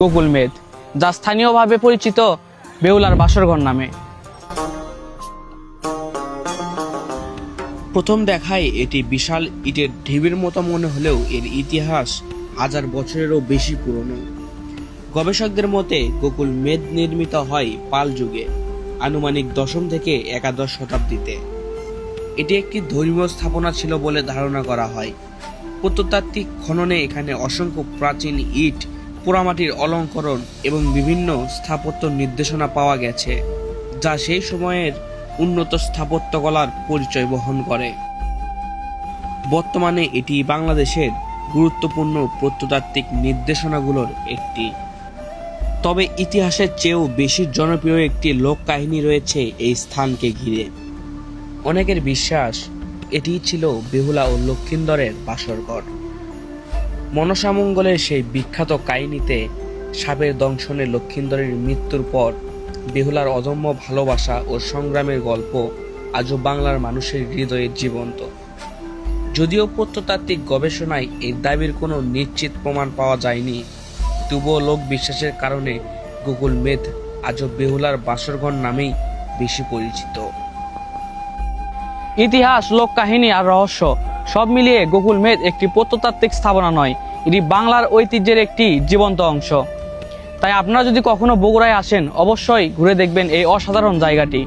গোকুল মেদ, যা স্থানীয়ভাবে পরিচিত বেহুলার বাসরঘর নামে। প্রথম দেখায় এটি বিশাল ইটের ঢিবির মতো মনে হলেও এর ইতিহাস 1000 বছরেরও বেশি পুরনো। গবেষকদের মতে গোকুল মেদ নির্মিত হয় পাল যুগে, আনুমানিক 10ম থেকে 11শ শতাব্দীতে। এটি একটি ধর্মীয় স্থাপনা ছিল বলে ধারণা করা হয়। প্রত্নতাত্ত্বিক খননে এখানে অসংখ্য প্রাচীন ইট, পোড়ামাটির অলঙ্করণ এবং বিভিন্ন স্থাপত্য নির্দেশনা পাওয়া গেছে, যা সেই সময়ের উন্নত স্থাপত্যকলার পরিচয় বহন করে। বর্তমানে এটি বাংলাদেশের গুরুত্বপূর্ণ প্রত্নতাত্ত্বিক নির্দেশনাগুলোর একটি। তবে ইতিহাসের চেয়েও বেশি জনপ্রিয় একটি লোককাহিনী রয়েছে এই স্থানকে ঘিরে। অনেকের বিশ্বাস এটিই ছিল বেহুলা ও লক্ষিন্দরের বাসরঘর। মনসামঙ্গলের সেই বিখ্যাত কাহিনীতে সাপের দংশনে লক্ষিন্দরের মৃত্যুর পর বেহুলার অদম্য ভালোবাসা ও সংগ্রামের গল্প আজও বাংলার মানুষের হৃদয়ে জীবন্ত। যদিও প্রত্নতাত্ত্বিক গবেষণায় এই দাবির কোনো নিশ্চিত প্রমাণ পাওয়া যায়নি, তবুও লোক বিশ্বাসের কারণে গোকুল মেদ আজও বেহুলার বাসরঘর নামেই বেশি পরিচিত। ইতিহাস, লোককাহিনী আর রহস্য সব মিলিয়ে গোকুল মেদ একটি প্রত্নতাত্ত্বিক স্থাপনা নয়, এটি বাংলার ঐতিহ্যের একটি জীবন্ত অংশ। তাই আপনারা যদি কখনো বগুড়ায় আসেন, অবশ্যই ঘুরে দেখবেন এই অসাধারণ জায়গাটি।